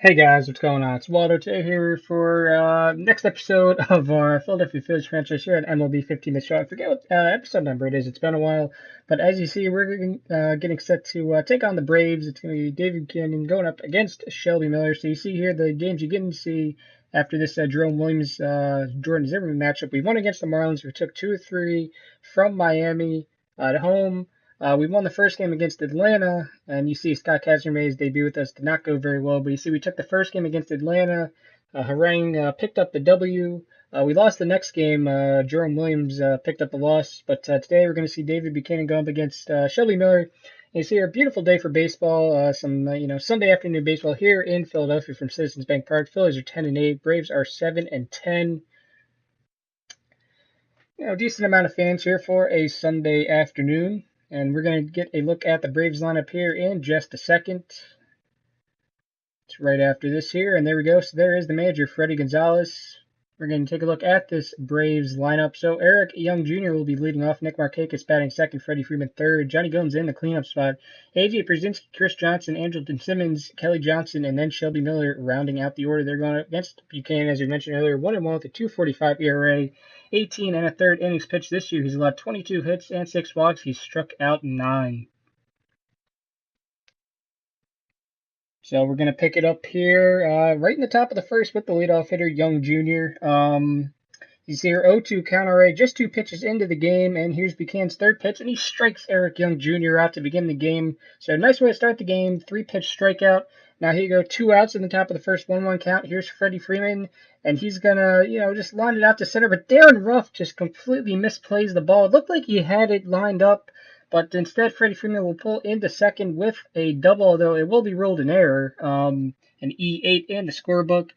Hey guys, what's going on? It's Waldo today here for next episode of our Philadelphia Phillies franchise here at MLB 15 minute show. I forget what episode number it is. It's been a while, but as you see, we're getting set to take on the Braves. It's going to be David Cannon going up against Shelby Miller. So you see here the games you get to see after this Jerome Williams Jordan Zimmerman matchup. We won against the Marlins. We took 2-3 from Miami at home. We won the first game against Atlanta, and you see Scott Kazmier's debut with us did not go very well. But you see, we took the first game against Atlanta. Harang picked up the W. We lost the next game. Jerome Williams picked up the loss. But today we're going to see David Buchanan go up against Shelby Miller. And you see, a beautiful day for baseball. Sunday afternoon baseball here in Philadelphia from Citizens Bank Park. Phillies are 10-8. Braves are 7-10. Decent amount of fans here for a Sunday afternoon. And we're going to get a look at the Braves lineup here in just a second. It's right after this here. And there we go. So there is the manager, Freddie Gonzalez. We're going to take a look at this Braves lineup. So Eric Young Jr. will be leading off. Nick Markakis batting second. Freddie Freeman third. Johnny Gomes in the cleanup spot. A.J. Pierzynski, Chris Johnson, Andrelton Simmons, Kelly Johnson, and then Shelby Miller rounding out the order. They're going up against Buchanan, as we mentioned earlier, 1-1 with a 2.45 ERA. 18 and a third innings pitched this year. He's allowed 22 hits and 6 walks. He's struck out 9. So we're going to pick it up here right in the top of the first with the leadoff hitter, Young Jr. You see here 0-2 count already, just 2 pitches into the game, and here's Buchanan's third pitch, and he strikes Eric Young Jr. out to begin the game. So nice way to start the game, 3-pitch strikeout. Now here you go, 2 outs in the top of the first, 1-1 count. Here's Freddie Freeman, and he's gonna, just line it out to center, but Darren Ruff just completely misplays the ball. It looked like he had it lined up, but instead Freddie Freeman will pull into second with a double, although it will be ruled an error, an E8 in the scorebook.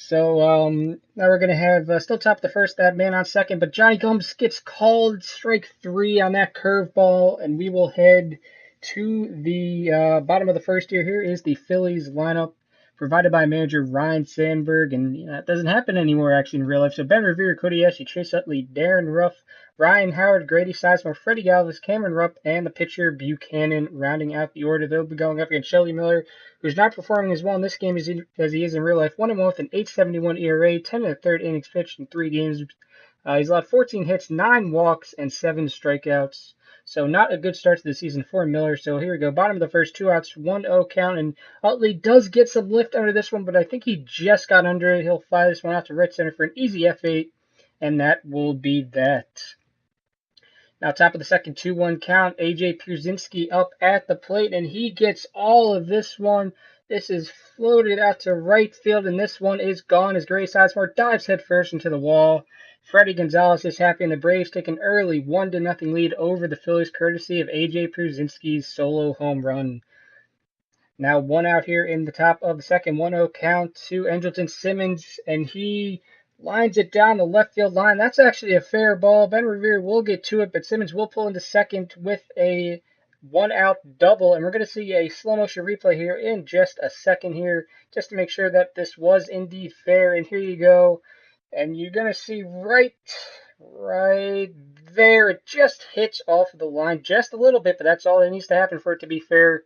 So now we're going to have still top of the first, that man on second, but Johnny Gomes gets called strike 3 on that curveball, and we will head to the bottom of the first here. Here is the Phillies lineup provided by manager Ryan Sandberg, and it doesn't happen anymore actually in real life. So Ben Revere, Cody Ashley, Chase Utley, Darren Ruff, Ryan Howard, Grady Sizemore, Freddie Galvis, Cameron Rupp, and the pitcher Buchanan rounding out the order. They'll be going up against Shelby Miller, who's not performing as well in this game as he is in real life. 1-1 with an 8.71 ERA, 10 and a third innings pitched in 3 games. He's allowed 14 hits, 9 walks, and 7 strikeouts. So not a good start to the season for Miller. So here we go. Bottom of the first, 2 outs, 1-0 count. And Utley does get some lift under this one, but I think he just got under it. He'll fly this one out to right center for an easy F8, and that will be that. Now top of the second, 2-1 count. A.J. Pierzynski up at the plate, and he gets all of this one. This is floated out to right field, and this one is gone as Grady Sizemore dives headfirst into the wall. Freddie Gonzalez is happy, and the Braves take an early 1-0 lead over the Phillies, courtesy of A.J. Pierzynski's solo home run. Now 1 out here in the top of the second, 1-0 count to Andrelton Simmons, and he lines it down the left field line. That's actually a fair ball. Ben Revere will get to it, but Simmons will pull into second with a 1-out double. And we're going to see a slow motion replay here in just a second here, just to make sure that this was indeed fair. And here you go. And you're going to see right there, it just hits off of the line just a little bit, but that's all that needs to happen for it to be fair.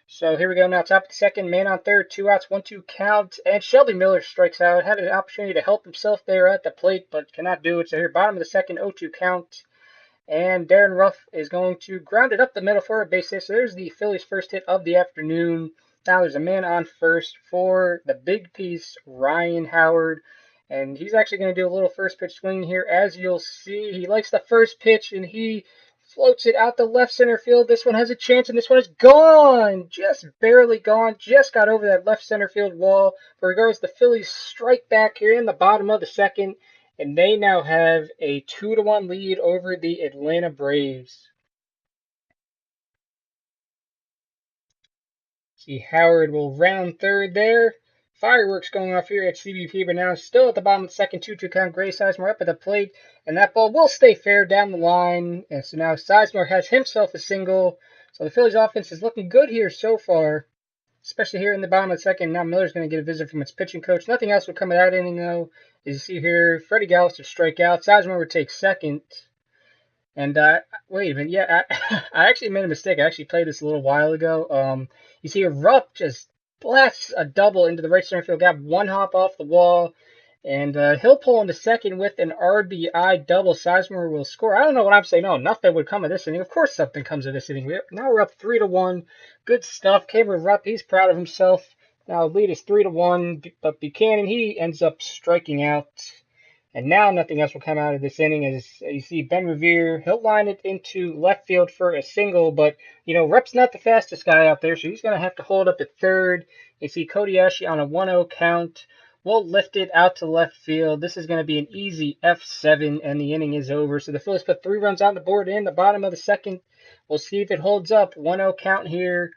So here we go now, top of the second, man on third, 2 outs, 1-2 count, and Shelby Miller strikes out. Had an opportunity to help himself there at the plate, but cannot do it. So here, bottom of the second, 0-2 count, and Darren Ruff is going to ground it up the middle for a base hit. So there's the Phillies' first hit of the afternoon. Now there's a man on first for the big piece, Ryan Howard, and he's actually going to do a little first pitch swing here, as you'll see. He likes the first pitch, and he floats it out the left center field. This one has a chance, and this one is gone. Just barely gone. Just got over that left center field wall. But regardless, the Phillies strike back here in the bottom of the second, and they now have a 2-1 lead over the Atlanta Braves. See, Howard will round third there. Fireworks going off here at CBP, but now still at the bottom of the second, 2-2 count. Grady Sizemore up at the plate, and that ball will stay fair down the line. And so now Sizemore has himself a single. So the Phillies offense is looking good here so far, especially here in the bottom of the second. Now Miller's going to get a visit from his pitching coach. Nothing else would come of that inning, though. As you see here, Freddie Galvis would strike out. Sizemore would take second. And wait a minute, I actually made a mistake. I actually played this a little while ago. You see, Rupp just blasts a double into the right center field gap, one hop off the wall, and he'll pull into second with an RBI double. Sizemore will score. I don't know what I'm saying. No, nothing would come of this inning. Of course something comes of this inning. Now we're up 3-1. Good stuff. Cameron Rupp, he's proud of himself. Now the lead is 3-1, but Buchanan, he ends up striking out. And now nothing else will come out of this inning. As you see, Ben Revere, he'll line it into left field for a single, but, Rupp's not the fastest guy out there, so he's going to have to hold up at third. You see Kobayashi on a 1-0 count. We'll lift it out to left field. This is going to be an easy F7, and the inning is over. So the Phillies put 3 runs on the board in the bottom of the second. We'll see if it holds up. 1-0 count here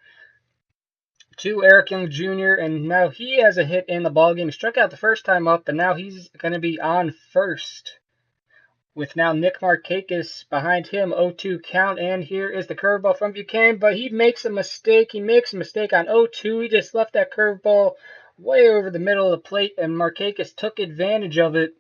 to Eric Young Jr., and now he has a hit in the ballgame. He struck out the first time up, but now he's going to be on first with now Nick Markakis behind him. 0-2 count, and here is the curveball from Buchanan, but he makes a mistake. He makes a mistake on 0-2. He just left that curveball way over the middle of the plate, and Markakis took advantage of it.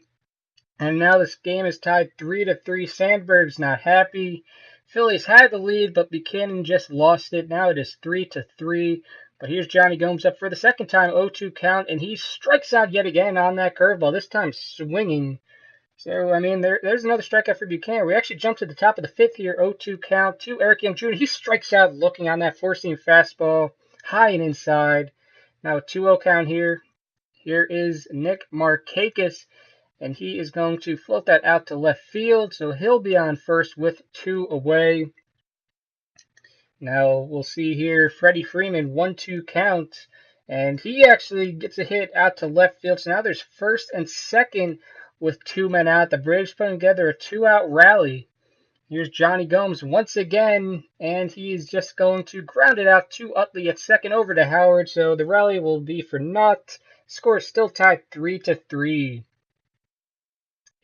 And now this game is tied 3-3. Sandberg's not happy. Phillies had the lead, but Buchanan just lost it. Now it is 3-3. But here's Johnny Gomes up for the second time, 0-2 count, and he strikes out yet again on that curveball, this time swinging. So, I mean, there's another strikeout for Buchanan. We actually jumped to the top of the fifth here, 0-2 count to Eric Young Jr. He strikes out looking on that four-seam fastball, high and inside. Now a 2-0 count here. Here is Nick Markakis, and he is going to float that out to left field, so he'll be on first with 2 away. Now we'll see here Freddie Freeman, 1-2 count, and he actually gets a hit out to left field. So now there's first and second with 2 men out. The Braves putting together a 2-out rally. Here's Johnny Gomes once again, and he is just going to ground it out to Utley at second over to Howard. So the rally will be for naught. Score is still tied 3-3.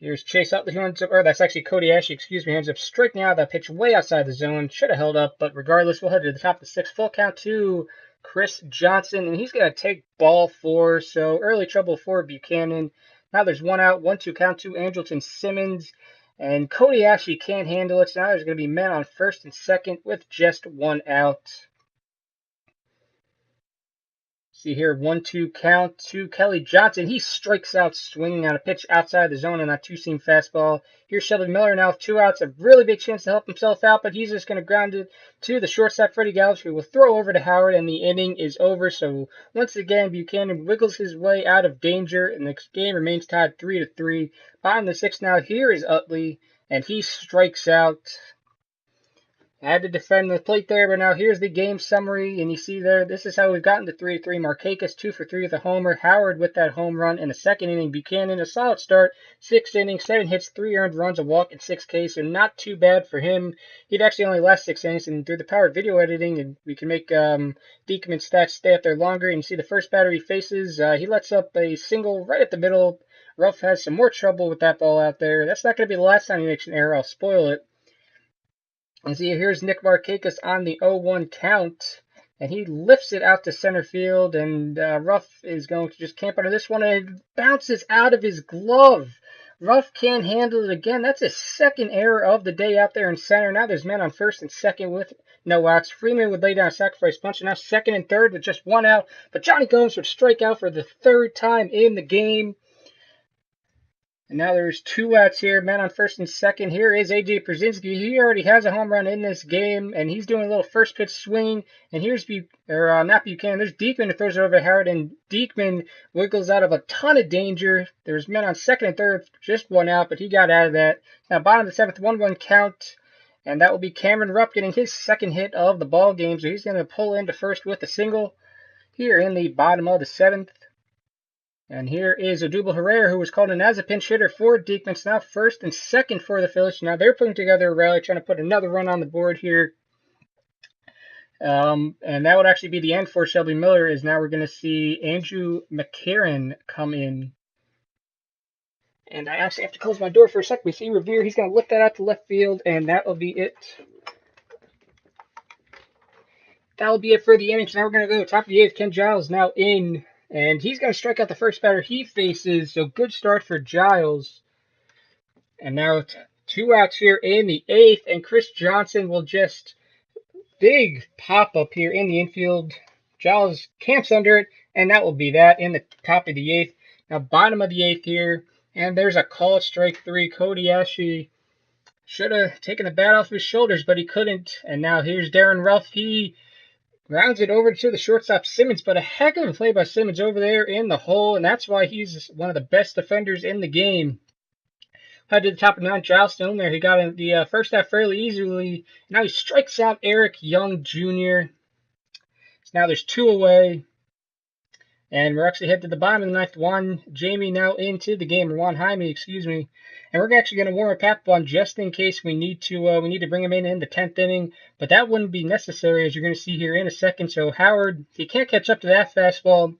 Here's Chase Utley, or that's actually Kobayashi, excuse me, ends up striking out that pitch way outside the zone. Should have held up, but regardless, we'll head to the top of the sixth. Full count to Chris Johnson, and he's going to take ball 4, so early trouble for Buchanan. Now there's 1 out, 1-2 count to Andrelton Simmons, and Kobayashi can't handle it, so now there's going to be men on first and second with just 1 out. See here, 1-2 count to Kelly Johnson. He strikes out swinging on a pitch outside the zone on that 2-seam fastball. Here's Shelby Miller now with 2 outs. A really big chance to help himself out, but he's just going to ground it to the shortstop, Freddie Gallup, who will throw over to Howard, and the inning is over. So once again, Buchanan wiggles his way out of danger, and the game remains tied 3-3. Bottom of the 6th now, here is Utley, and he strikes out. I had to defend the plate there, but now here's the game summary, and you see there, this is how we've gotten to 3-3. Markakis 2 for 3 with a homer. Howard with that home run in the second inning. Buchanan, a solid start. 6 innings, 7 hits, 3 earned runs, a walk, and 6 Ks, so not too bad for him. He'd actually only last 6 innings, and through the power of video editing, and we can make Diekman's stats stay up there longer. And you see the first batter he faces, he lets up a single right at the middle. Ruff has some more trouble with that ball out there. That's not going to be the last time he makes an error. I'll spoil it. And see, here's Nick Markakis on the 0-1 count, and he lifts it out to center field, and Ruff is going to just camp under this one, and it bounces out of his glove. Ruff can't handle it again. That's his second error of the day out there in center. Now there's men on first and second with no outs. Freeman would lay down a sacrifice punch, and now second and third with just 1 out. But Johnny Gomes would strike out for the 3rd time in the game. And now there's 2 outs here, men on first and second. Here is A.J. Przinsky. He already has a home run in this game, and he's doing a little first pitch swing. And here's not Buchanan. There's Diekman who throws it over to Howard, and Diekman wiggles out of a ton of danger. There's men on second and third, just 1 out, but he got out of that. Now bottom of the 7th, 1-1 count, and that will be Cameron Rupp getting his second hit of the ball game. So he's going to pull into first with a single here in the bottom of the 7th. And here is Odubel Herrera, who was called in as a pinch hitter for Diekman. So now first and second for the Phillies. Now they're putting together a rally, trying to put another run on the board here. And that would actually be the end for Shelby Miller, as now we're going to see Andrew McCarron come in. And I actually have to close my door for a second. We see Revere. He's going to lift that out to left field, and that will be it. That will be it for the inning. So now we're going to go to the top of the 8th. Ken Giles now in. And he's going to strike out the first batter he faces, so good start for Giles. And now 2 outs here in the 8th, and Chris Johnson will just big pop-up here in the infield. Giles camps under it, and that will be that in the top of the 8th. Now, bottom of the 8th here, and there's a call at strike 3. Cody Ashley should have taken the bat off his shoulders, but he couldn't. And now here's Darren Ruff. He rounds it over to the shortstop Simmons, but a heck of a play by Simmons over there in the hole, and that's why he's one of the best defenders in the game. Head to the top of the 9th, Giles still in there. He got in the first half fairly easily. Now he strikes out Eric Young Jr. So now there's 2 away. And we're actually headed to the bottom of the 9th. Juan Jaime now into the game, or Juan Jaime, excuse me. And we're actually going to warm up Papelbon just in case we need to bring him in the 10th inning. But that wouldn't be necessary, as you're going to see here in a second. So Howard, he can't catch up to that fastball,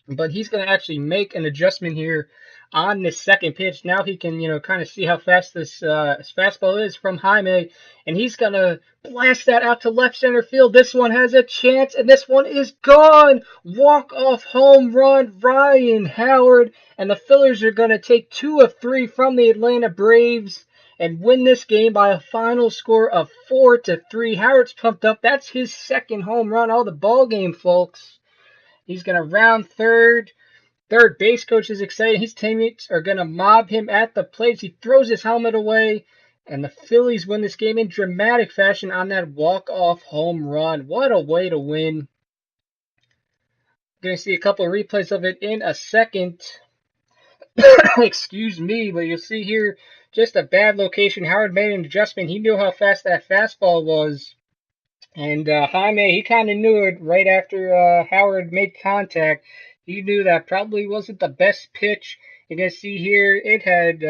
but he's going to actually make an adjustment here on this second pitch. Now he can, kind of see how fast this fastball is from Jaime, and he's going to blast that out to left center field. This one has a chance, and this one is gone. Walk-off home run, Ryan Howard, and the Phillies are going to take 2 of 3 from the Atlanta Braves and win this game by a final score of 4-3. Howard's pumped up. That's his second home run of the ball game, folks. He's going to round third. Third base coach is excited. His teammates are going to mob him at the plate. He throws his helmet away, and the Phillies win this game in dramatic fashion on that walk-off home run. What a way to win. Going to see a couple of replays of it in a second. Excuse me, but you'll see here just a bad location. Howard made an adjustment. He knew how fast that fastball was. And Jaime, he kind of knew it right after Howard made contact. He knew that probably wasn't the best pitch. You're going to see here it had,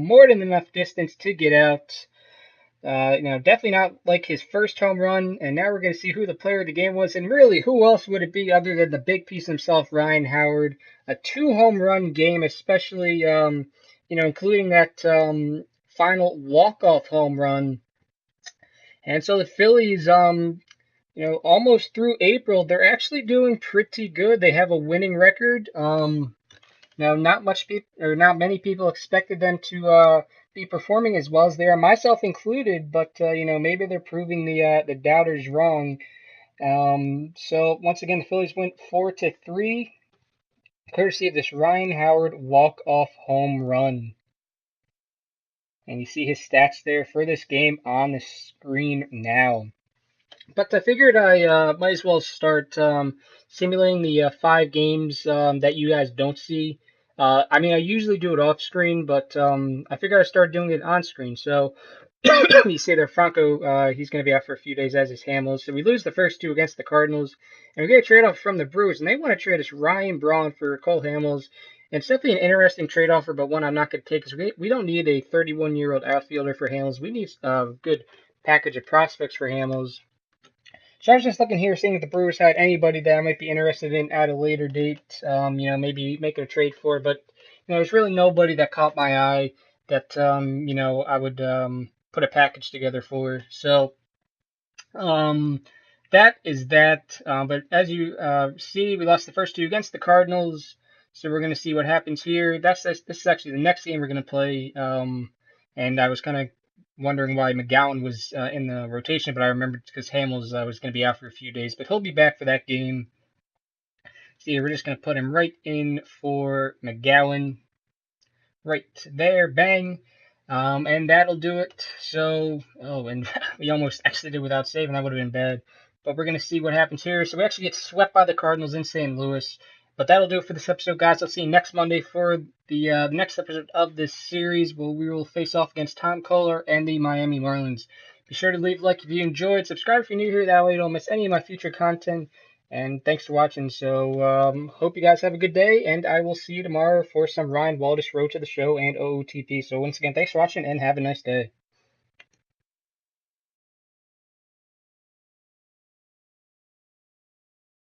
more than enough distance to get out. Definitely not like his first home run. And now we're going to see who the player of the game was. And really, who else would it be other than the big piece himself, Ryan Howard? A 2 home run game, especially, including that final walk-off home run. And so the Phillies, almost through April, they're actually doing pretty good. They have a winning record. Now, not many people expected them to be performing as well as they are, myself included. But maybe they're proving the doubters wrong. So once again, the Phillies went 4-3, courtesy of this Ryan Howard walk-off home run. And you see his stats there for this game on the screen now. But I figured I might as well start simulating the 5 games that you guys don't see. I usually do it off screen, but I figured I'd start doing it on screen. So you see there, Franco, he's going to be out for a few days, as is Hamels. So we lose the first 2 against the Cardinals, and we get a trade-off from the Brewers, and they want to trade us Ryan Braun for Cole Hamels. And it's definitely an interesting trade offer, but one I'm not going to take, because we don't need a 31-year-old outfielder for Hamels. We need a good package of prospects for Hamels. So I was just looking here, seeing if the Brewers had anybody that I might be interested in at a later date, maybe making a trade for. But, there's really nobody that caught my eye that, I would put a package together for. So that is that. But as you see, we lost the first 2 against the Cardinals. So we're going to see what happens here. This is actually the next game we're going to play. And I was kind of wondering why McGowan was in the rotation, but I remembered because Hamels was going to be out for a few days, but he'll be back for that game. See, we're just going to put him right in for McGowan. Right there, bang. And that'll do it. So, and we almost exited without saving. That would have been bad. But we're going to see what happens here. So we actually get swept by the Cardinals in St. Louis. But that'll do it for this episode, guys. I'll see you next Monday for the next episode of this series, where we will face off against Tom Kohler and the Miami Marlins. Be sure to leave a like if you enjoyed. Subscribe if you're new here. That way you don't miss any of my future content. And thanks for watching. So hope you guys have a good day, and I will see you tomorrow for some Ryan Waldish Road to the Show and OOTP. So once again, thanks for watching, and have a nice day.